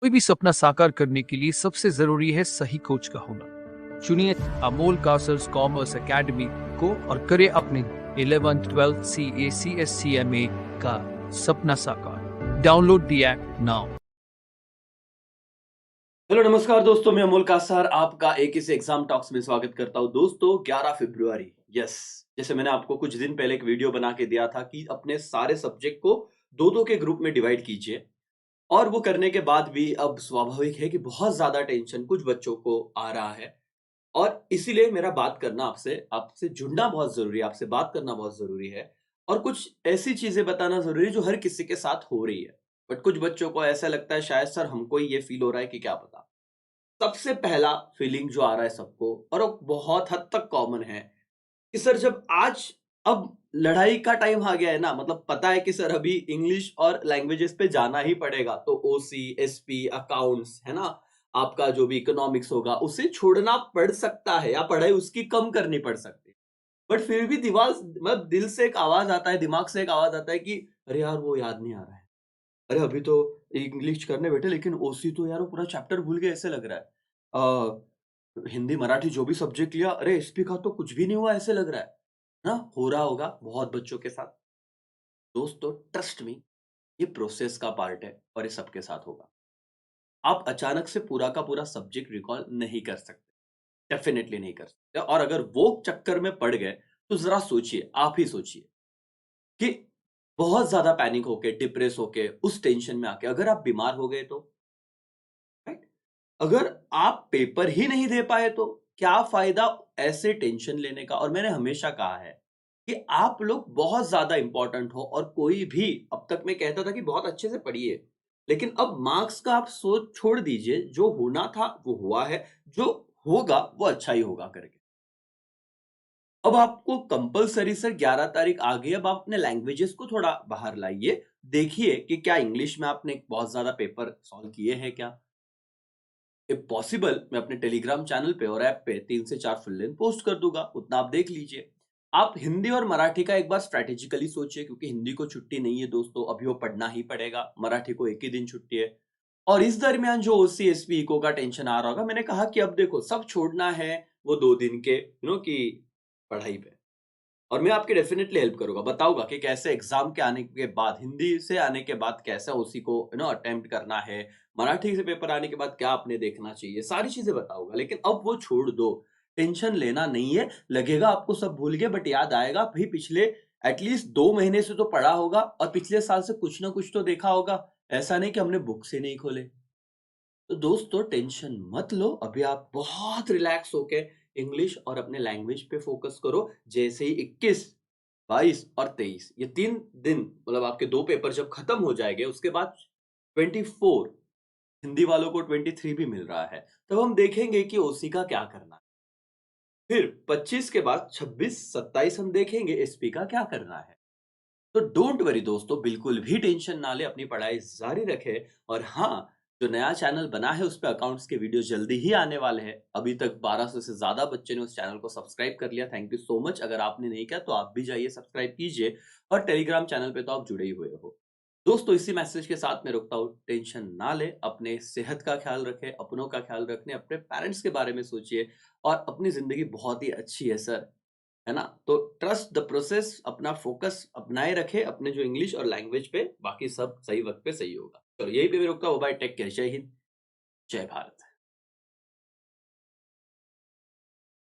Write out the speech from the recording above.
कोई भी सपना साकार करने के लिए सबसे जरूरी है सही कोच का होना। चुनिए अमोल कासर्स कॉमर्स एकेडमी को और करें अपने 11th 12th CA CSCMA का सपना साकार। Download the app now. Hello नमस्कार दोस्तों, मैं अमोल कासार आपका एक इस एग्जाम टॉक्स में स्वागत करता हूं। दोस्तों 11 फरवरी, यस, जैसे मैंने आपको कुछ दिन पहले एक वीडियो बना के दिया था कि अपने सारे सब्जेक्ट को दो दो के ग्रुप में डिवाइड कीजिए। और वो करने के बाद भी अब स्वाभाविक है कि बहुत ज्यादा टेंशन कुछ बच्चों को आ रहा है। और इसीलिए मेरा बात करना आपसे आपसे जुड़ना बहुत जरूरी है, आपसे बात करना बहुत जरूरी है। और कुछ ऐसी चीजें बताना जरूरी है जो हर किसी के साथ हो रही है। बट कुछ बच्चों को ऐसा लगता है शायद सर हमको ही ये फील हो रहा है कि क्या पता। सबसे पहला फीलिंग जो आ रहा है सबको, और वो बहुत हद तक कॉमन है, कि सर जब आज अब लड़ाई का टाइम आ गया है ना, मतलब पता है कि सर अभी इंग्लिश और लैंग्वेजेस पे जाना ही पड़ेगा, तो ओसी एसपी अकाउंट्स है ना, आपका जो भी इकोनॉमिक्स होगा उसे छोड़ना पड़ सकता है या पढ़ाई उसकी कम करनी पड़ सकती है। बट फिर भी दीवार मतलब दिल से एक आवाज आता है, दिमाग से एक आवाज आता है कि अरे यार वो याद नहीं आ रहा है। अरे अभी तो इंग्लिश करने बैठे लेकिन ओसी तो यार वो पूरा चैप्टर भूल गए ऐसे लग रहा है। हिंदी मराठी जो भी सब्जेक्ट लिया, अरे एसपी का तो कुछ भी नहीं हुआ ऐसे लग रहा है ना। हो रहा होगा बहुत बच्चों के साथ। दोस्तों ट्रस्ट मी, ये प्रोसेस का पार्ट है और ये सबके साथ होगा। आप अचानक से पूरा का पूरा सब्जेक्ट रिकॉल नहीं कर सकते, डेफिनेटली नहीं कर सकते। और अगर वो चक्कर में पड़ गए तो जरा सोचिए, आप ही सोचिए कि बहुत ज्यादा पैनिक होके, डिप्रेस होके, उस टेंशन में आके अगर आप बीमार हो गए तो, राइट? अगर आप पेपर ही नहीं दे पाए तो क्या फायदा ऐसे टेंशन लेने का। और मैंने हमेशा कहा है कि आप लोग बहुत ज्यादा इंपॉर्टेंट हो, और कोई भी अब तक मैं कहता था कि बहुत अच्छे से पढ़िए, लेकिन अब मार्क्स का आप सोच छोड़ दीजिए। जो होना था वो हुआ है, जो होगा वो अच्छा ही होगा करके। अब आपको कंपलसरी सर 11 तारीख आ गई, अब आप अपने लैंग्वेजेस को थोड़ा बाहर लाइए। देखिए कि क्या इंग्लिश में आपने बहुत ज्यादा पेपर सॉल्व किए हैं क्या। इफ पॉसिबल मैं अपने टेलीग्राम चैनल पे और ऐप पे 3 से 4 फुल लेंथ पोस्ट कर दूंगा, उतना आप देख लीजिए। आप हिंदी और मराठी का एक बार स्ट्रेटेजिकली सोचिए, क्योंकि हिंदी को छुट्टी नहीं है दोस्तों, अभी वो पढ़ना ही पड़ेगा। मराठी को एक ही दिन छुट्टी है। और इस दरमियान जो ओसी एसपी इको का टेंशन आ रहा होगा, मैंने कहा कि अब देखो सब छोड़ना है वो 2 दिन के की पढ़ाई पे। और मैं आपकी डेफिनेटली हेल्प करूंगा, बताऊंगा कि कैसे एग्जाम के आने के बाद, हिंदी से आने के बाद कैसा उसी को अटेम्प्ट करना है, मराठी से पेपर आने के बाद क्या आपने देखना चाहिए, सारी चीजें बताऊंगा। लेकिन अब वो छोड़ दो, टेंशन लेना नहीं है। लगेगा आपको सब भूल गए, बट याद आएगा भाई, पिछले एटलीस्ट 2 महीने से तो पढ़ा होगा और पिछले साल से कुछ ना कुछ तो देखा होगा। ऐसा नहीं कि हमने बुक से नहीं खोले। तो दोस्तों टेंशन मत लो, अभी आप बहुत रिलैक्स होके इंग्लिश और अपने लैंग्वेज पे फोकस करो। जैसे ही 21, 22 और 23 ये 3 दिन, मतलब आपके 2 पेपर जब खत्म हो जाएंगे, उसके बाद 24, हिंदी वालों को 23 भी मिल रहा है, तब हम देखेंगे कि ओसी का क्या करना है। फिर 25 के बाद 26 27 हम देखेंगे एसपी का क्या करना है। तो डोंट वरी दोस्तों, बिल्कुल भी टेंशन ना ले, अपनी पढ़ाई जारी रखे। और हाँ, जो नया चैनल बना है उस पे अकाउंट्स के वीडियो जल्दी ही आने वाले हैं। अभी तक 1200 से ज्यादा बच्चे ने उस चैनल को सब्सक्राइब कर लिया, थैंक यू सो मच। अगर आपने नहीं किया तो आप भी जाइए सब्सक्राइब कीजिए। और टेलीग्राम चैनल पे तो आप जुड़े ही हुए हो। दोस्तों इसी मैसेज के साथ मैं रुकता हूँ। टेंशन ना ले, अपने सेहत का ख्याल रखें, अपनों का ख्याल रखने, अपने पेरेंट्स के बारे में सोचिए। और अपनी जिंदगी बहुत ही अच्छी है सर, है ना। तो ट्रस्ट द प्रोसेस, अपना फोकस अपनाए रखे अपने जो इंग्लिश और लैंग्वेज पे, बाकी सब सही वक्त पे सही होगा। चलो यही पे मैं रुकता हूँ, बाय, टेक केयर, जय हिंद, जय भारत।